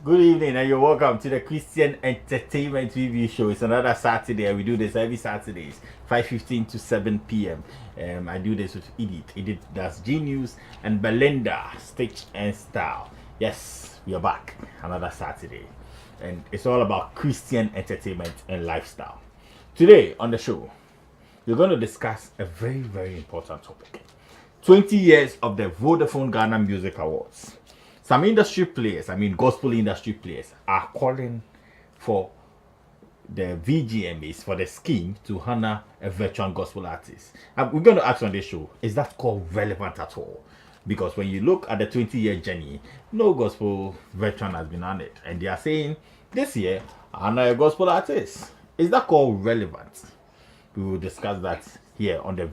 Good evening, and you're welcome to the Christian Entertainment Review Show. It's another Saturday, and we do this every Saturdays, 5:15 to 7 p.m. I do this with Edith. Edith does G News, and Belinda, Stitch and Style. Yes, we are back another Saturday, and it's all about Christian entertainment and lifestyle. Today on the show, we're going to discuss a very, very important topic: 20 years of the Vodafone Ghana Music Awards. Some industry players, gospel industry players, are calling for the VGMAs, for the scheme to honor a veteran gospel artist. And we're going to ask on this show, is that call relevant at all? Because when you look at the 20-year journey, no gospel veteran has been honored. And they are saying, this year, honor a gospel artist. Is that call relevant? We will discuss that here on the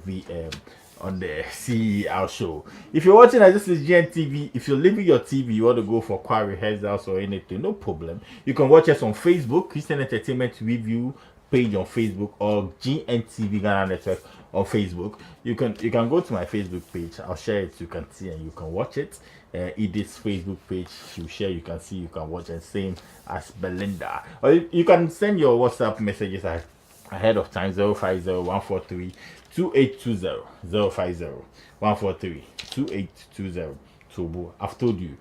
CeRShow. If you're watching this is GNTV, if you're leaving your TV, you want to go for choir rehearsals or anything, no problem. You can watch us on Facebook, Christian Entertainment Review page on Facebook, or GNTV Ghana Network on Facebook. You can go to my Facebook page. I'll share it. You can see and you can watch it. Edith's Facebook page, you share, you can see, you can watch, and same as Belinda. Or you can send your WhatsApp messages ahead of time. 050-143-2820 050-143-2820. So I've told you,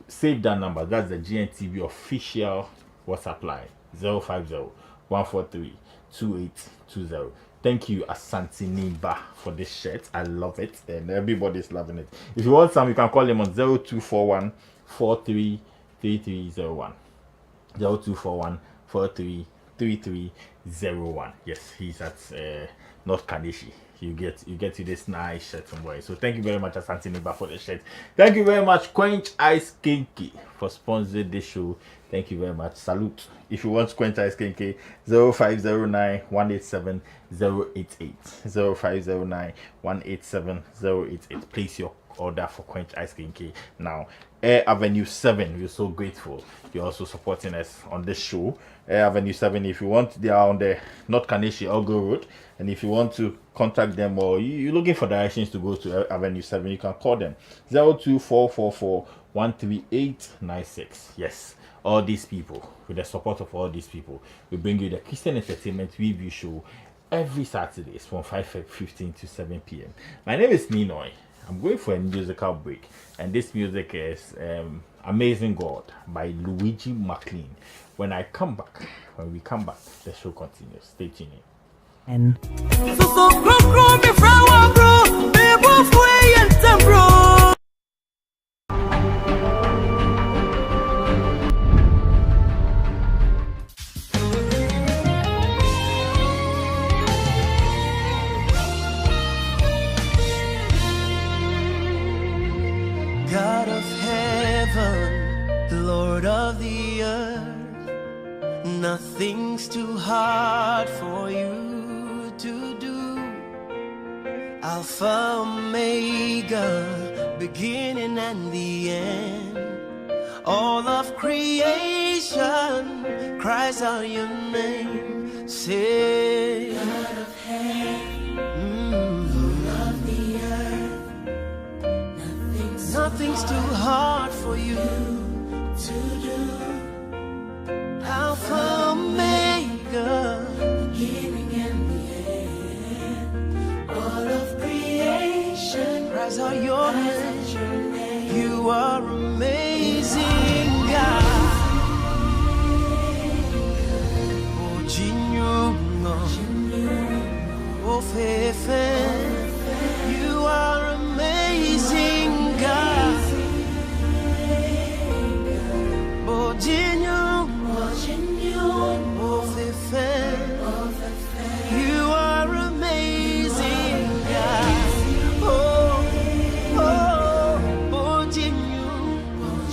save that number. That's the GNTV official WhatsApp line, 050-143-2820. Thank you, Asante Nimba, for this shirt. I love it, and everybody's loving it. If you want some, you can call him on 0241 433301. 0241 433301. Yes, he's at North Kaneshi. You get to this nice shirt from boy. So thank you very much, Asante Nimba, for the shirt. Thank you very much, Quench Ice Kinky, for sponsoring this show. Thank you very much. Salute. If you want Quench Ice Kinky, 0509-187-088. 0509-187-088. Place your order for Quench Ice Kinky now. Air Avenue 7, we're so grateful you're also supporting us on this show. Air Avenue 7, if you want, they are on the North Kaneshi Ogo Road, and if you want to contact them, or you're looking for directions to go to Air Avenue 7, you can call them 02444-13896. Yes, all these people, with the support of all these people, we bring you the Christian Entertainment Review Show every Saturdays from 5:15 to 7 p.m. My name is Ninoy. I'm going for a musical break, and this music is Amazing God by Luigi McLean. When we come back, the show continues. Stay tuned in. God of heaven, Lord of the earth, nothing's too hard for you to do. Alpha, Omega, beginning and the end. All of creation cries out your name. Say, God of heaven, Lord of the earth, nothing's too hard for you to do. Alpha, Omega, beginning and the end. All of creation cries out your name. You are amazing, God. Oh, Jinyungo, oh, Fefe, you are amazing, God. Oh, Jinyungo, oh, Fefe, you are amazing, God. Oh, Jinyungo.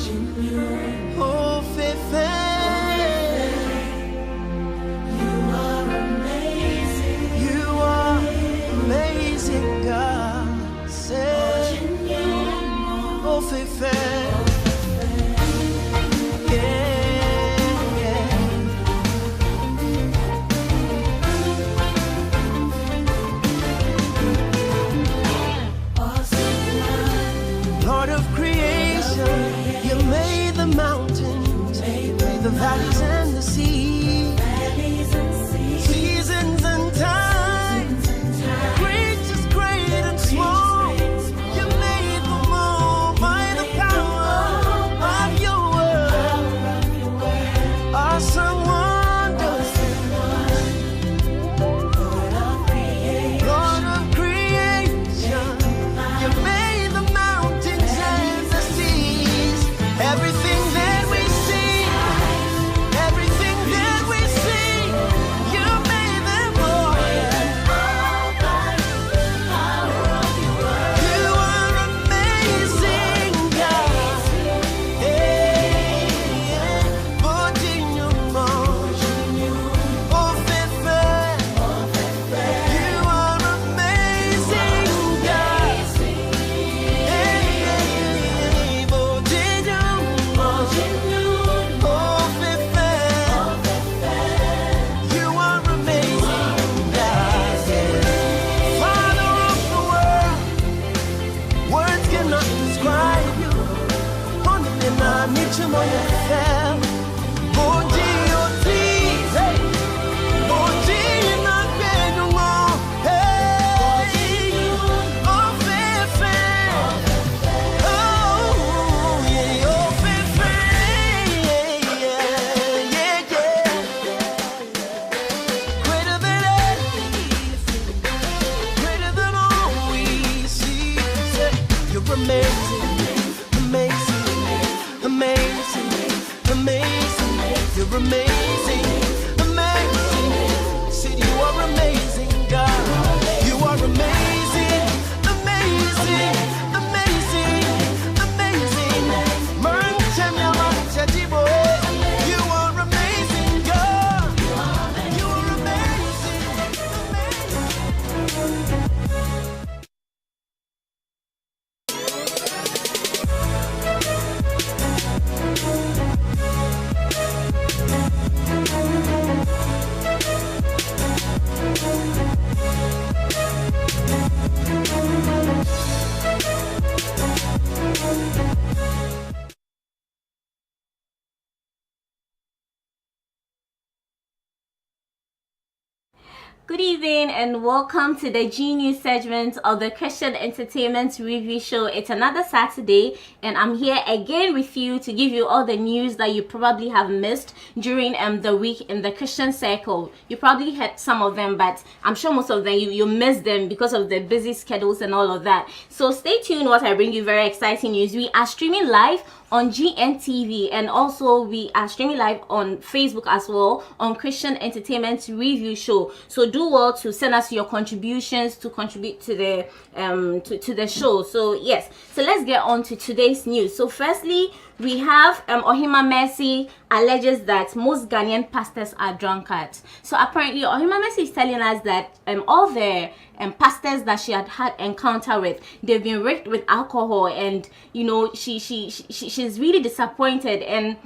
Good evening and welcome to the G News segment of the Christian Entertainment Review Show. It's another Saturday and I'm here again with you to give you all the news that you probably have missed during the week in the Christian circle. You probably had some of them, but I'm sure most of them you missed them because of the busy schedules and all of that. So stay tuned what I bring you very exciting news. We are streaming live on GNTV and also we are streaming live on Facebook as well on Christian Entertainment Review Show. So do well to send us your contributions to contribute to the to the show. So yes, so let's get on to today's news. So firstly, we have Ohima Mercy alleges that most Ghanaian pastors are drunkards. So apparently Ohima Mercy is telling us that all the pastors that she had encounter with, they've been rigged with alcohol, and you know she's really disappointed, and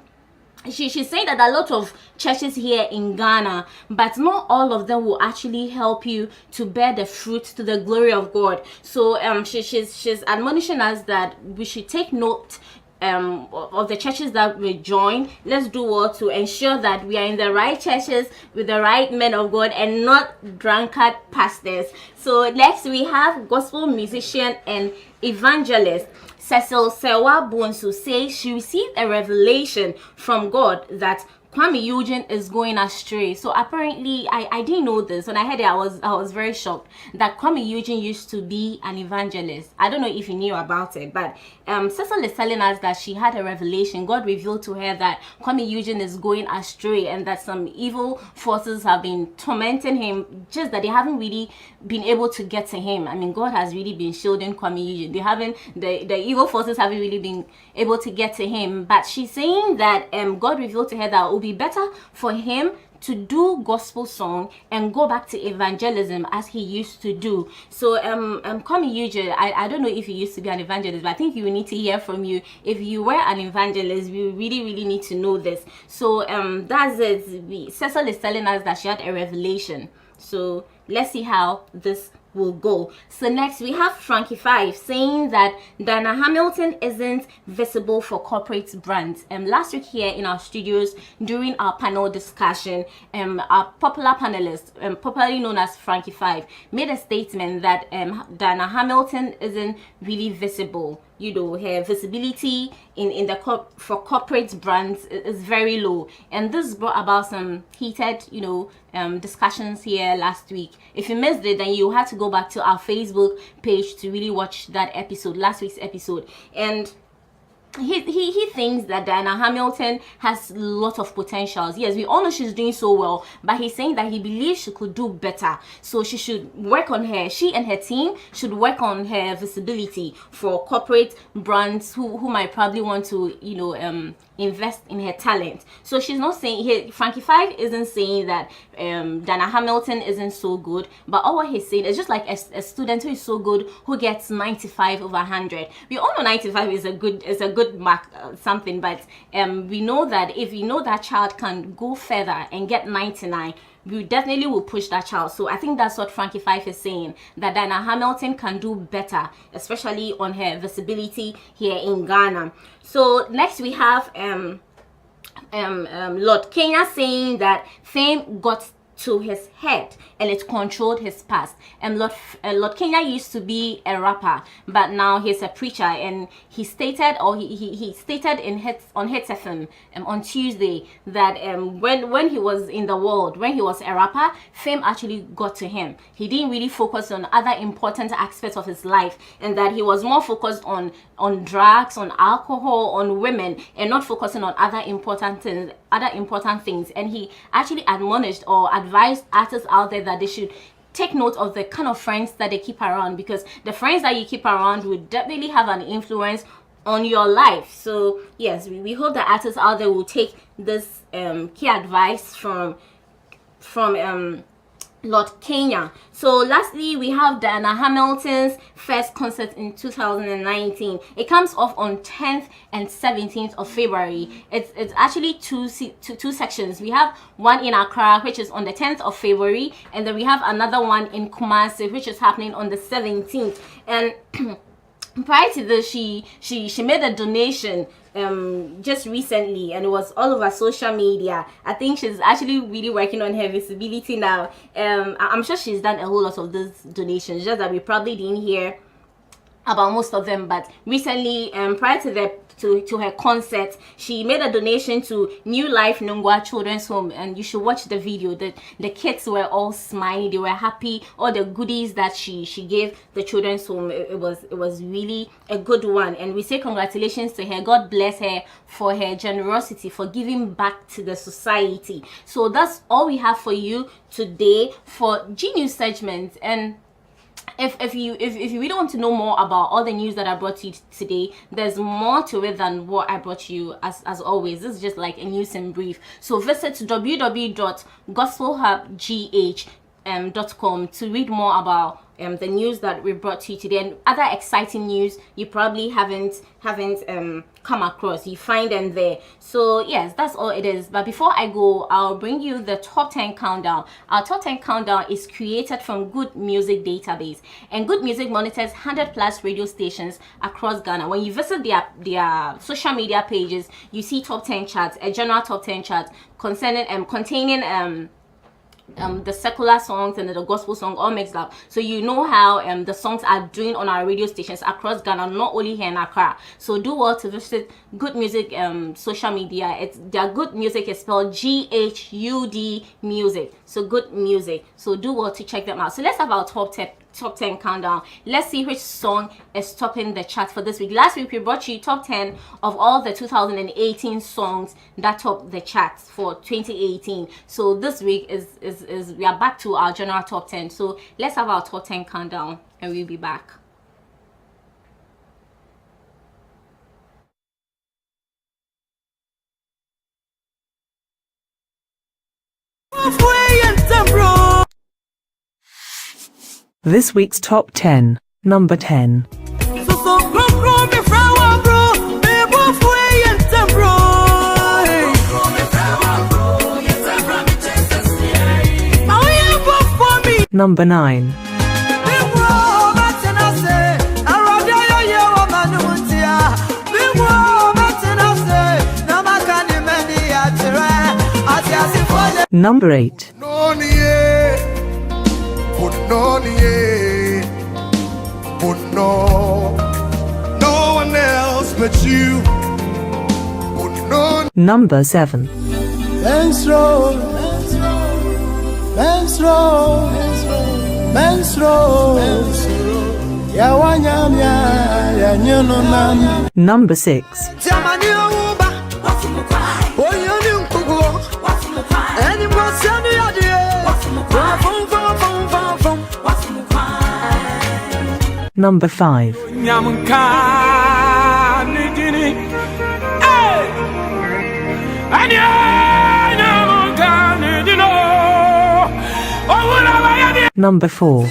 she's saying that a lot of churches here in Ghana, but not all of them will actually help you to bear the fruit to the glory of God. So she's admonishing us that we should take note of the churches that we join. Let's do well to ensure that we are in the right churches with the right men of God and not drunkard pastors. So next we have gospel musician and evangelist Cecil Sewa Bonsu says she received a revelation from God that Kwame Eugene is going astray. So apparently, I didn't know this. When I heard it, I was very shocked that Kwame Eugene used to be an evangelist. I don't know if you knew about it, but Cecil is telling us that she had a revelation. God revealed to her that Kwame Eugene is going astray and that some evil forces have been tormenting him, just that they haven't really been able to get to him. I mean, God has really been shielding Kwame Eugene. The evil forces haven't really been able to get to him. But she's saying that God revealed to her that it would be better for him to do gospel song and go back to evangelism as he used to do. So Kwame Eugene, I don't know if he used to be an evangelist, but I think we need to hear from you. If you were an evangelist, we really need to know this. So that's it. Cecil is telling us that she had a revelation. So let's see how this will go. So next we have Frankie 5 saying that Dana Hamilton isn't visible for corporate brands. Last week here in our studios during our panel discussion, our popular panelist, popularly known as Frankie 5, made a statement that Dana Hamilton isn't really visible. You know, her visibility in the for corporate brands is very low, and this brought about some heated, you know, discussions here last week. If you missed it, then you had to go back to our Facebook page to really watch that episode, last week's episode. And he thinks that Diana Hamilton has a lot of potentials. Yes, we all know she's doing so well, but he's saying that he believes she could do better. So she should work on her. She and her team should work on her visibility for corporate brands who might probably want to, you know, invest in her talent. So she's not saying, Frankie 5 isn't saying that Dana Hamilton isn't so good, but all what he's saying is just like a student who is so good, who gets 95 over 100. We all know 95 is a good mark, something, but we know that if you know that child can go further and get 99, we definitely will push that child. So I think that's what Frankie Fife is saying, that Diana Hamilton can do better, especially on her visibility here in Ghana. So next we have Lord Kenya saying that fame got to his head and it controlled his past. And Lord Kenya used to be a rapper, but now he's a preacher, and he stated, or he stated on Hits FM on Tuesday that when he was in the world, when he was a rapper, fame actually got to him. He didn't really focus on other important aspects of his life, and that he was more focused on drugs, on alcohol, on women, and not focusing on other important things. And he actually admonished or advised artists out there that they should take note of the kind of friends that they keep around, because the friends that you keep around will definitely have an influence on your life. So yes, we hope that artists out there will take this key advice from Lord Kenya. So lastly, we have Diana Hamilton's first concert in 2019. It comes off on 10th and 17th of February. It's actually two sections. We have one in Accra, which is on the 10th of February, and then we have another one in Kumasi, which is happening on the 17th. And prior to this, she made a donation just recently, and it was all over social media. I think she's actually really working on her visibility now. I'm sure she's done a whole lot of those donations, just that we probably didn't hear about most of them. But recently, prior to her concert, she made a donation to New Life Nungwa Children's Home, and you should watch the video. The kids were all smiling, they were happy. All the goodies that she gave the children's home, it was really a good one, and we say congratulations to her. God bless her for her generosity, for giving back to the society. So that's all we have for you today for G News segment. And if you really want to know more about all the news that I brought to you today, there's more to it than what I brought you. As always, this is just like a news in brief. So visit www.gospelhubgh.com to read more about the news that we brought to you today, and other exciting news you probably haven't come across. You find them there. So yes, that's all it is. But before I go, I'll bring you the top 10 countdown. Our top 10 countdown is created from Good Music database, and Good Music monitors 100+ radio stations across Ghana. When you visit their social media pages, you see top 10 charts, a general top 10 chart containing the secular songs and the gospel song all mixed up, so you know how the songs are doing on our radio stations across Ghana, not only here in Accra. So do well to visit Good Music social media. Their Good Music is spelled GHUD Music, so Good Music. So do well to check them out. So let's have our top 10 countdown. Let's see which song is topping the chart for this week. Last week we brought you top 10 of all the 2018 songs that topped the charts for 2018. So this week is we are back to our general top 10. So let's have our top 10 countdown, and we'll be back. This week's top 10, number 10. Number 9. Number 8. No one else but you. Number 7. Number 6. Number 5. Number 4.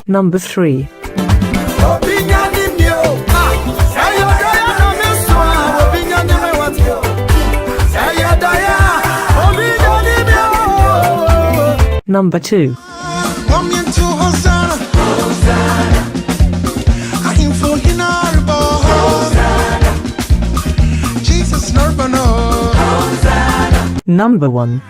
Number 3. Number 2. Number 1.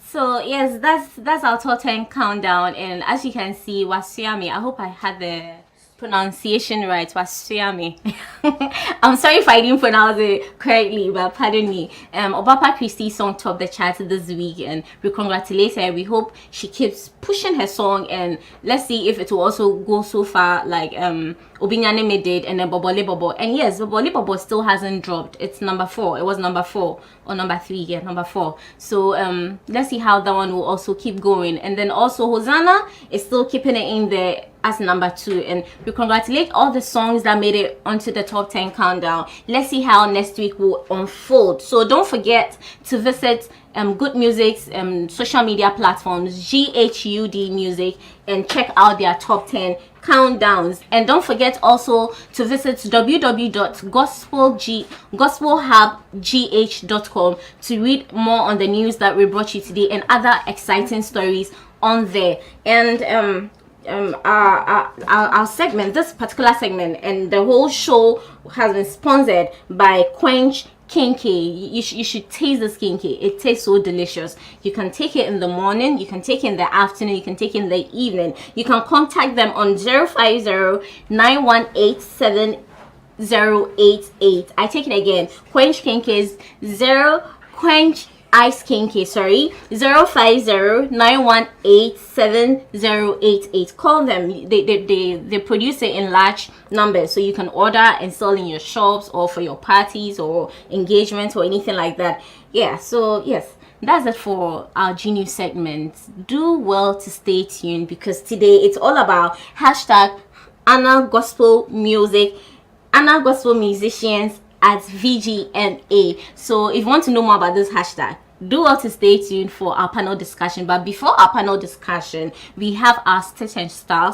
So yes, that's our top 10 countdown, and as you can see, Wasiami. I hope I had the pronunciation right. Wasiami. I'm sorry if I didn't pronounce it correctly, but pardon me. Obapa Christie's song topped the charts this week, and we congratulate her. We hope she keeps pushing her song, and let's see if it will also go so far like Obinyaneme did, and then Bobole Bobo. And yes, Bobole Bobo still hasn't dropped. It's number 4. It was number 4 or number 3. Yeah, number 4. So let's see how that one will also keep going. And then also Hosanna is still keeping it in there as number 2, and we congratulate all the songs that made it onto the top 10 countdown. Let's see how next week will unfold. So don't forget to visit Good Music's social media platforms, GHUD Music, and check out their top 10 countdowns. And don't forget also to visit www.gospelhubgh.com to read more on the news that we brought you today and other exciting stories on there. And our segment, this particular segment, and the whole show has been sponsored by Quench Kinky. You should taste this kinky. It tastes so delicious. You can take it in the morning, you can take it in the afternoon, you can take it in the evening. You can contact them on 050-918-7088. I take it again. Quench Kinky's Quench Ice Kinky, 050-918-7088. Call them. They produce it in large numbers, so you can order and sell in your shops or for your parties or engagements or anything like that. Yeah, so yes, that's it for our Genius segment. Do well to stay tuned, because today it's all about #Anna Gospel Music, Anna Gospel Musicians at VGMA. So if you want to know more about this hashtag, do well to stay tuned for our panel discussion. But before our panel discussion, we have our Stitch and Style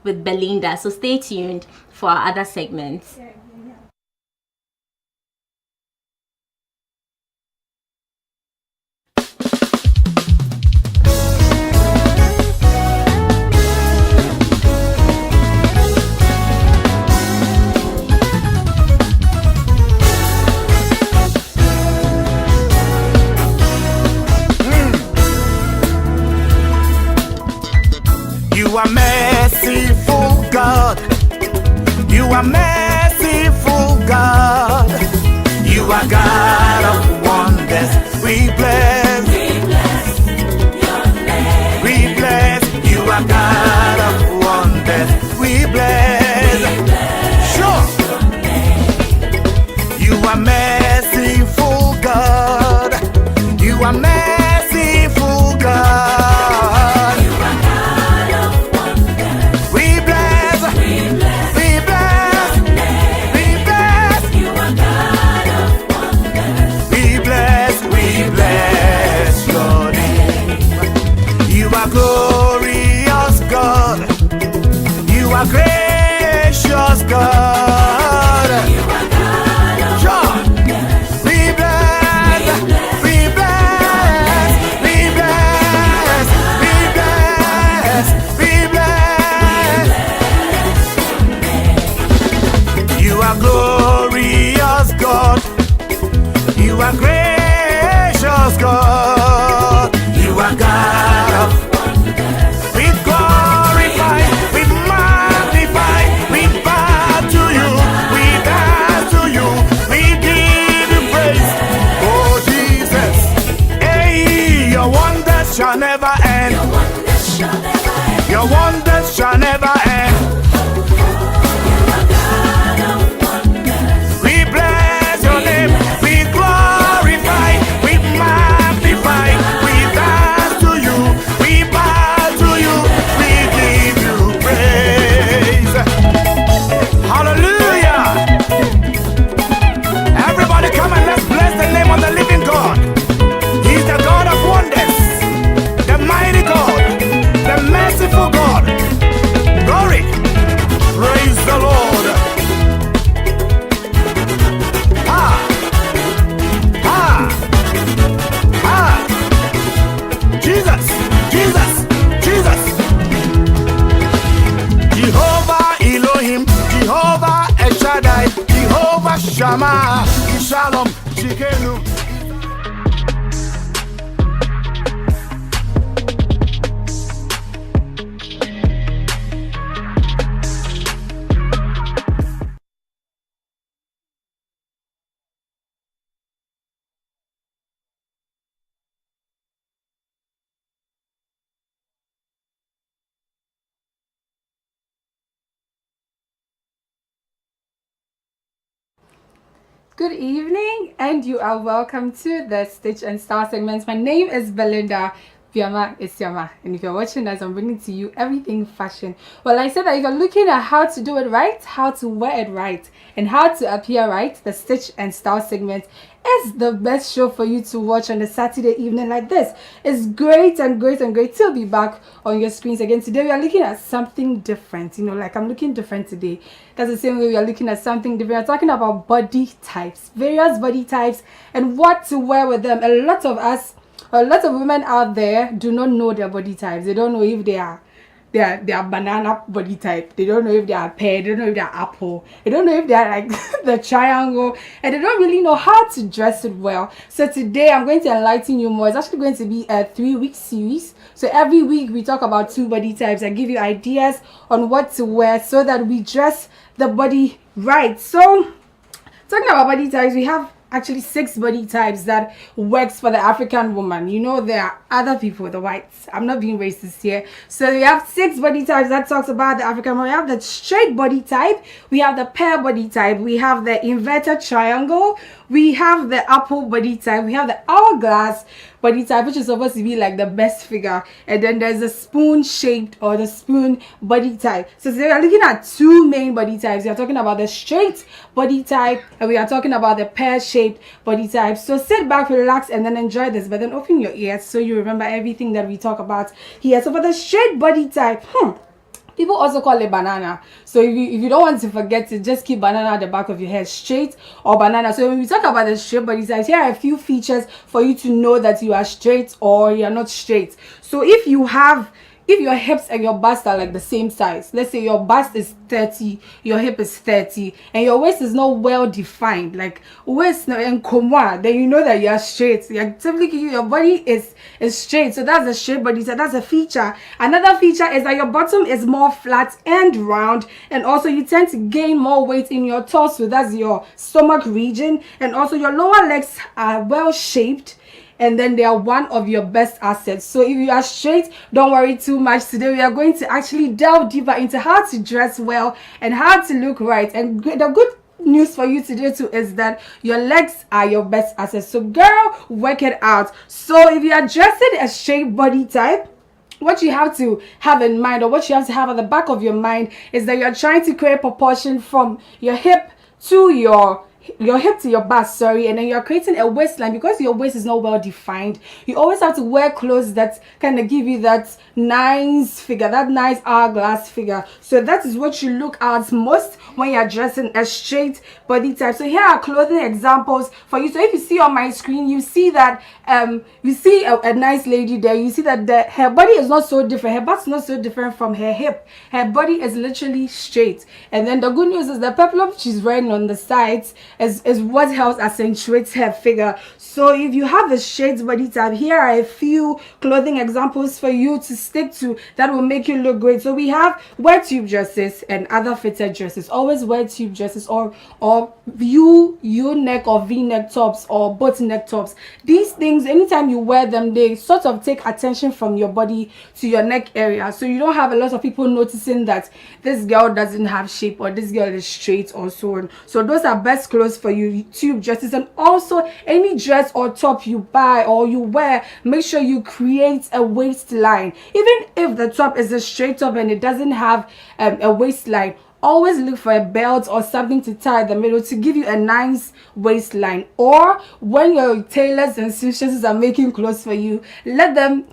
with Belinda. So stay tuned for our other segments. You are merciful God. You are merciful God. You are God of wonders. We bless. We bless your name. We bless. You are God of wonders. We bless. We bless sure. Your name. You are merciful God. You are merciful God. Glorious God, you are gracious God. You are God of wonders. We bless, we bless, we bless, we bless, we bless. You are glorious God. You are gracious God. You are God of wonders. We glorify, we magnify, we bow to you, we dance to you, we give shall never end. Your wonders shall never end. We bless your name, we glorify, we magnify, we dance to you, we bow to you, we give you praise. Hallelujah! Everybody come and let's bless the name of the living God. He's the God of wonders, the mighty God, the merciful God. Glory! Praise the Lord! Jesus, Jesus, Jesus. Jehovah Elohim, Jehovah El Shaddai, Jehovah Shammah, Shalom, Shikenu. Good evening, and you are welcome to the Stitch and Star segments. My name is Belinda. Asiamah, and if you're watching us, I'm bringing to you everything fashion. Well, I said that if you're looking at how to do it right, how to wear it right, and how to appear right, the Stitch and Star segment is the best show for you to watch on a Saturday evening like this. It's great and great and great to be back on your screens again. Today we are looking at something different. You know, like I'm looking different today. That's the same way we are looking at something different. We're talking about body types, various body types, and what to wear with them. A lot of women out there do not know their body types. They don't know if they are banana body type. They don't know if they are pear. They don't know if they are apple. They don't know if they are like the triangle, and they don't really know how to dress it well. So today I'm going to enlighten you more. It's actually going to be a 3-week series. So every week we talk about 2 body types. I give you ideas on what to wear so that we dress the body right. So talking about body types, we have actually 6 body types that works for the African woman. You know, there are other people, the whites. I'm not being racist here. So we have 6 body types that talks about the African woman. We have the straight body type, we have the pear body type, we have the inverted triangle, we have the apple body type, we have the hourglass body type, which is supposed to be like the best figure, and then there's the spoon shaped or the spoon body type. So today we are looking at 2 main body types. We are talking about the straight body type, and we are talking about the pear shaped body type. So sit back, relax, and then enjoy this, but then open your ears so you remember everything that we talk about here. So for the straight body type, people also call it banana. So if you don't want to forget it, just keep banana at the back of your head, straight or banana. So when we talk about the straight body types, here are a few features for you to know that you are straight or you're not straight. So if your hips and your bust are like the same size, let's say your bust is 30, your hip is 30, and your waist is not well defined, like waist and komwa, then you know that you are straight. Your body is straight. So that's a straight body. So that's a feature. Another feature is that your bottom is more flat and round, and also you tend to gain more weight in your torso. That's your stomach region, and also your lower legs are well shaped, and then they are one of your best assets. So if you are straight, don't worry too much. Today we are going to actually delve deeper into how to dress well and how to look right. And the good news for you today too is that your legs are your best assets. So girl, work it out. So if you are dressing a straight body type, what you have to have in mind, or what you have to have at the back of your mind, is that you're trying to create proportion from your hip to your hip to your bust, and then you're creating a waistline. Because your waist is not well defined, you always have to wear clothes that kind of give you that nice figure, that nice hourglass figure. So that is what you look at most when you're dressing a straight body type. So here are clothing examples for you. So if you see on my screen, you see that you see a nice lady there. You see that her body is not so different, her butt is not so different from her hip. Her body is literally straight. And then the good news is the peplum she's wearing on the sides, is what helps accentuate her figure. So if you have a shaped body type, here are a few clothing examples for you to stick to that will make you look great. So we have wear tube dresses and other fitted dresses. Always wear tube dresses or U neck or V neck tops or boat neck tops. These things, anytime you wear them, they sort of take attention from your body to your neck area, so you don't have a lot of people noticing that this girl doesn't have shape or this girl is straight or so on. So those are best clothes for you, tube dresses. And also any dress or top you buy or you wear, make sure you create a waistline. Even if the top is a straight top and it doesn't have a waistline, always look for a belt or something to tie the middle to give you a nice waistline. Or when your tailors and seamstresses are making clothes for you, let them,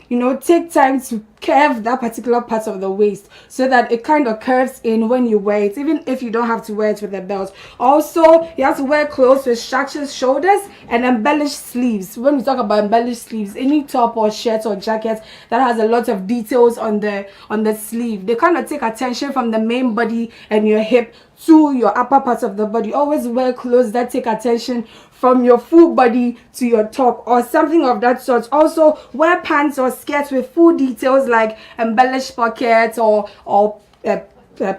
take time to curve that particular part of the waist so that it kind of curves in when you wear it, even if you don't have to wear it with a belt. Also, you have to wear clothes with structured shoulders and embellished sleeves. When we talk about embellished sleeves, any top or shirt or jacket that has a lot of details on the sleeve, they kind of take attention from the main body and your hip to your upper part of the body. Always wear clothes that take attention from your full body to your top or something of that sort. Also, wear pants or skirts with full details like embellished pockets or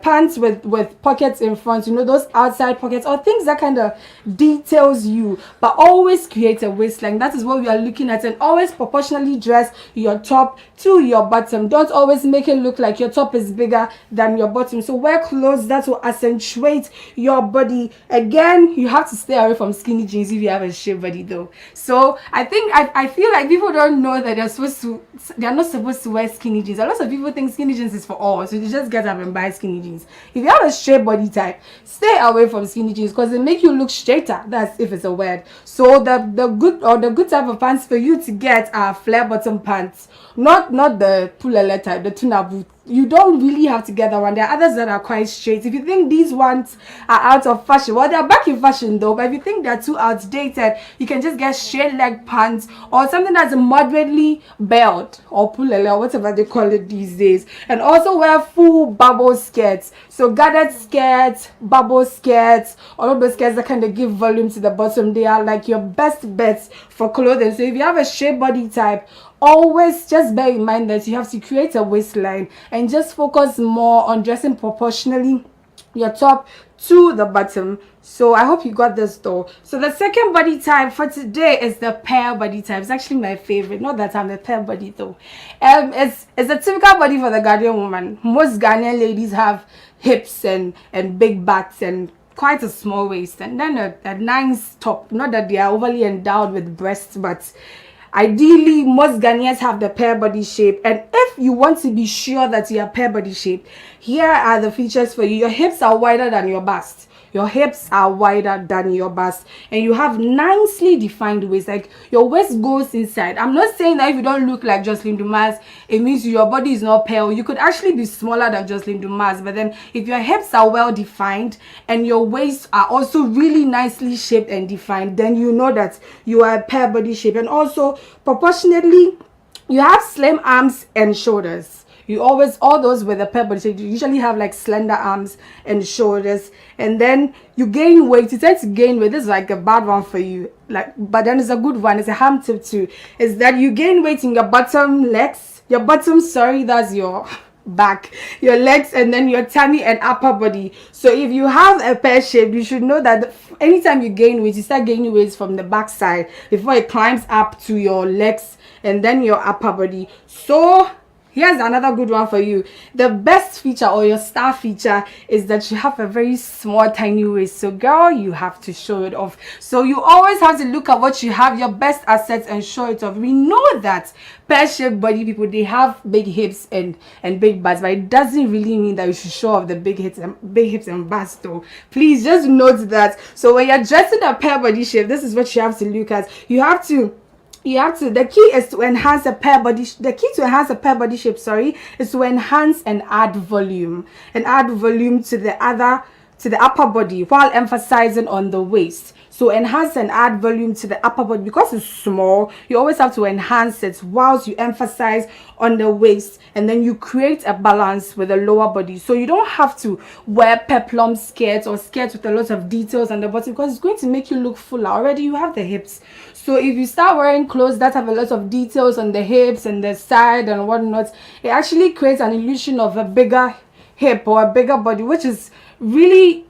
pants with pockets in front, those outside pockets or things that kind of details you, but always create a waistline. That is what we are looking at. And always proportionally dress your top to your bottom. Don't always make it look like your top is bigger than your bottom. So wear clothes that will accentuate your body. Again, you have to stay away from skinny jeans if you have a shaped body though. So I feel like people don't know that they're not supposed to wear skinny jeans. A lot of people think skinny jeans is for all, so they just get up and buy skinny jeans. If you have a straight body type, stay away from skinny jeans because they make you look straighter. That's if it's a word. So the good type of pants for you to get are flare bottom pants, not the pulele type, the tuna boot. You don't really have to get that one. There are others that are quite straight. If you think these ones are out of fashion, well, they're back in fashion though, but if you think they're too outdated, you can just get straight leg pants or something that's moderately belt or pulele or whatever they call it these days. And also wear full bubble skirts. So gathered skirts, bubble skirts, all of those skirts that kind of give volume to the bottom, they are like your best bets for clothing. So if you have a straight body type, always just bear in mind that you have to create a waistline and just focus more on dressing proportionally your top to the bottom. So I hope you got this though. So the second body type for today is the pear body type. It's actually my favorite. Not that I'm a pear body though. It's a typical body for the Ghanaian woman. Most Ghanaian ladies have hips and big butts and quite a small waist, and then a nice top. Not that they are overly endowed with breasts, but ideally, most Ghanaians have the pear body shape. And if you want to be sure that you are pear body shape, here are the features for you. Your hips are wider than your bust. Your hips are wider than your bust. And you have nicely defined waist. Like your waist goes inside. I'm not saying that if you don't look like Jocelyn Dumas, it means your body is not pale. You could actually be smaller than Jocelyn Dumas. But then if your hips are well defined and your waist are also really nicely shaped and defined, then you know that you are a pear body shape. And also proportionately, you have slim arms and shoulders. You always, all those with a pear body shape, you usually have like slender arms and shoulders. And then you gain weight. You tend to gain weight. This is like a bad one for you. But then it's a good one. It's a ham tip too. Is that you gain weight in your bottom legs. Your bottom, that's your back, your legs, and then your tummy and upper body. So if you have a pear shape, you should know that anytime you gain weight, you start gaining weight from the back side before it climbs up to your legs and then your upper body. So here's another good one for you. The best feature or your star feature is that you have a very small, tiny waist. So girl, you have to show it off. So you always have to look at what you have, your best assets, and show it off. We know that pear-shaped body people, they have big hips and big butts, but it doesn't really mean that you should show off the big hips and butts though. Please just note that. So when you're dressing a pear body shape, this is what you have to look at. The key is to enhance a pear body. The key to enhance a pear body shape, is to enhance and add volume. And add volume to the other upper body while emphasizing on the waist. So enhance and add volume to the upper body. Because it's small, you always have to enhance it whilst you emphasize on the waist, and then you create a balance with the lower body. So you don't have to wear peplum skirts or skirts with a lot of details on the bottom, because it's going to make you look fuller. Already you have the hips. So if you start wearing clothes that have a lot of details on the hips and the side and whatnot, it actually creates an illusion of a bigger hip or a bigger body, which is really,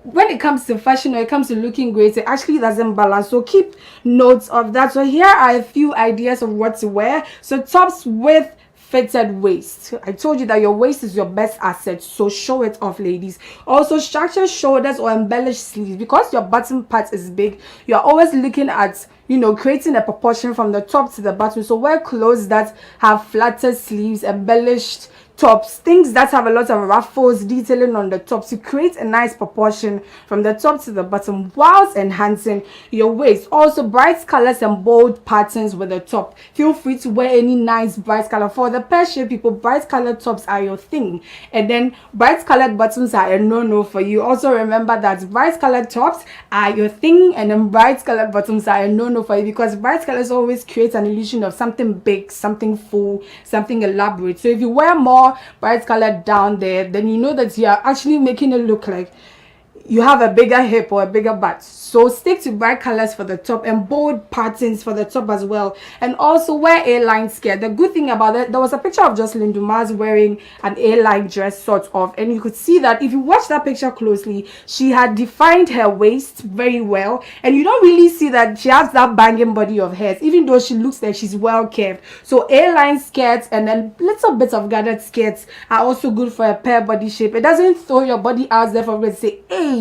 when it comes to fashion or it comes to looking great, it actually doesn't balance. So keep notes of that. So here are a few ideas of what to wear. So tops with fitted waist. I told you that your waist is your best asset, so show it off, ladies. Also, structured shoulders or embellished sleeves. Because your bottom part is big, you're always looking at, you know, creating a proportion from the top to the bottom. So wear clothes that have flatter sleeves, embellished tops, things that have a lot of ruffles detailing on the top to create a nice proportion from the top to the bottom whilst enhancing your waist. Also, bright colors and bold patterns with the top. Feel free to wear any nice bright color. For the pear shape people, bright colored tops are your thing, and then bright colored bottoms are a no-no for you. Also remember that bright colored tops are your thing, and then bright colored bottoms are a no-no for you, because bright colors always create an illusion of something big, something full, something elaborate. So if you wear more bright colored down there, then you know that you are actually making it look like you have a bigger hip or a bigger butt. So stick to bright colors for the top and bold patterns for the top as well. And also wear A-line skirt. The good thing about it, there was a picture of Jocelyn Dumas wearing an A-line dress sort of, and you could see that if you watch that picture closely, she had defined her waist very well, and you don't really see that she has that banging body of hers, even though she looks like she's well curved. So A-line skirts and then little bits of gathered skirts are also good for a pear body shape. It doesn't throw your body out there for everybody to say, hey,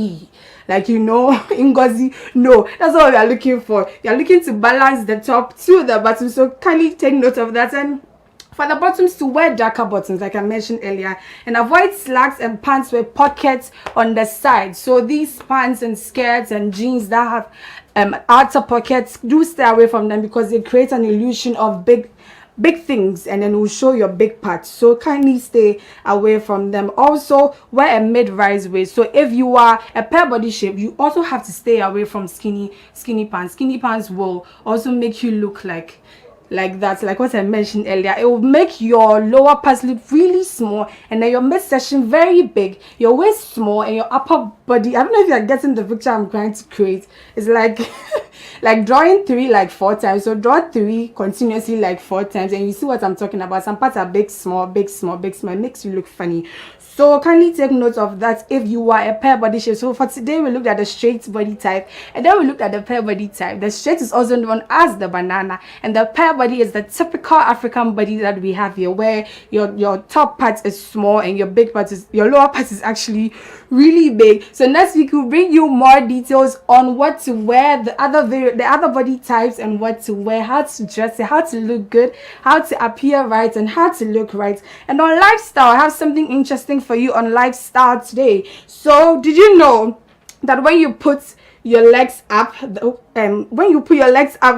like, you know, Ngozi. No, that's what we are looking for. You're looking to balance the top to the bottom. So kindly take note of that. And for the bottoms, to wear darker bottoms like I mentioned earlier, and avoid slacks and pants with pockets on the side. So these pants and skirts and jeans that have outer pockets, do stay away from them, because they create an illusion of big things, and then will show your big parts. So kindly stay away from them. Also, wear a mid-rise waist. So if you are a pear body shape, you also have to stay away from skinny pants. Skinny pants will also make you look like that, like what I mentioned earlier. It will make your lower parts look really small, and then your midsection very big, your waist small, and your upper body, I don't know if you're getting the picture I'm trying to create. It's like like drawing 3 like 4 times. So draw 3 continuously like 4 times, and you see what I'm talking about. Some parts are big, small, big, small, big, small. It makes you look funny. So kindly take note of that if you are a pear body shape. So for today, we looked at the straight body type, and then we looked at the pear body type. The straight is also known as the banana, and the pear body is the typical African body that we have here, where your top part is small and your lower part is actually really big. So next week we'll bring you more details on what to wear, the other body types, and what to wear, how to dress it, how to look good, how to appear right, and how to look right. And on lifestyle, I have something interesting for you on lifestyle today. So did you know that when you put your legs up the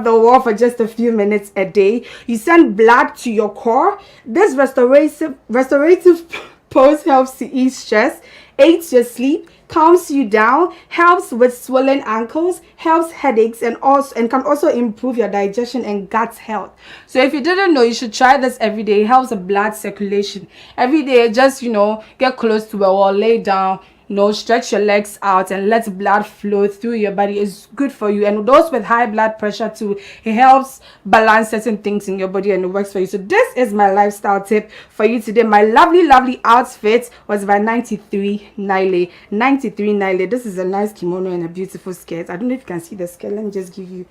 wall for just a few minutes a day, you send blood to your core? This restorative pose helps to ease stress, aids your sleep, calms you down, helps with swollen ankles, helps headaches, and can also improve your digestion and gut health. So if you didn't know, you should try this every day. It helps the blood circulation every day. Just, you know, get close to a wall, lay down, stretch your legs out and let blood flow through your body. Is good for you. And those with high blood pressure too, it helps balance certain things in your body, and it works for you. So this is my lifestyle tip for you today. My lovely outfit was by 93 Nile. This is a nice kimono and a beautiful skirt. I don't know if you can see the skirt. Let me just give you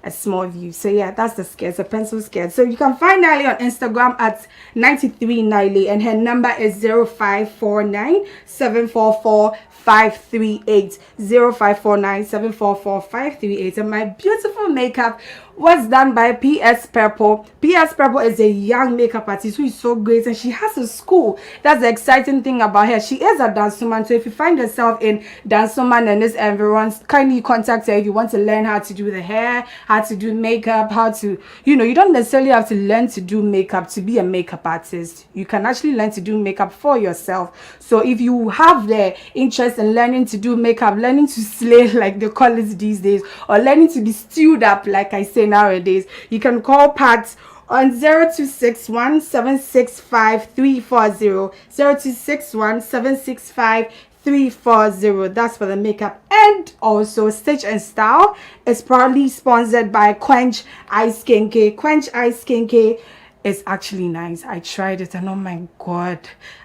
a small view. So yeah, that's the skirt. It's a pencil skirt. So you can find Nile on Instagram at 93 Nile, and her number is 0549 744 538 0549 744 538. And my beautiful makeup was done by PS Purple. PS Purple is a young makeup artist who is so great, and she has a school. That's the exciting thing about her. She is a dance woman, so if you find yourself in dance woman and this environment, kindly contact her if you want to learn how to do the hair, how to do makeup, how to, you know, you don't necessarily have to learn to do makeup to be a makeup artist. You can actually learn to do makeup for yourself. So if you have the interest in learning to do makeup, learning to slay like they call it these days, or learning to be stewed up like I say nowadays, you can call Pat on 0261 765 340, 0261 765 340. That's for the makeup. And also Stitch and Style is proudly sponsored by Quench Ice Skincare. Quench Ice Skincare is actually nice. I tried it and oh my god,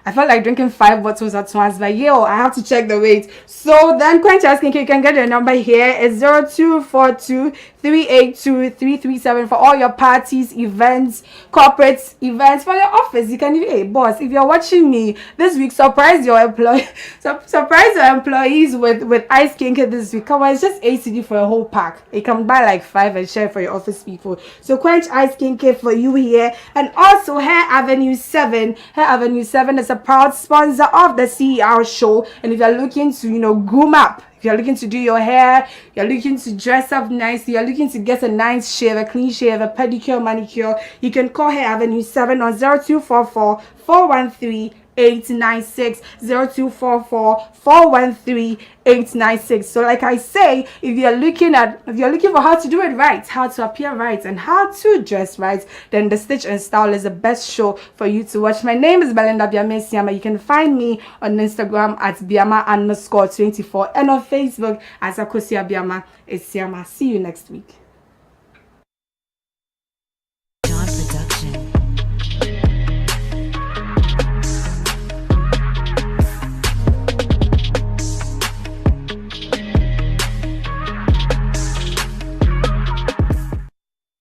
I felt like drinking 5 bottles at once, but yo, I have to check the weight. So then Quench Ice Skincare, you can get your number here. It's 0242 382 337 for all your parties, events, corporate events, for your office. You can even, hey boss, if you're watching me this week, surprise your employees with Ice Skincare this week. Come on, it's just ACD for a whole pack. You can buy like 5 and share for your office people. So Quench Ice Skincare for you here. And also Hair Avenue 7. Hair Avenue 7 is a proud sponsor of the CeRShow. And if you're looking to, you know, groom up, if you're looking to do your hair, you're looking to dress up nicely, you're looking to get a nice shave, a clean shave, a pedicure, manicure, you can call Hair Avenue 7 on 0244 413 896, 0244 413 896. So like I say, if you're looking for how to do it right, how to appear right, and how to dress right, then the Stitch and Style is the best show for you to watch. My name is Belinda Asiamah. You can find me on Instagram at Biama_24 and on Facebook as Akosi Biama Asiamah. See you next week.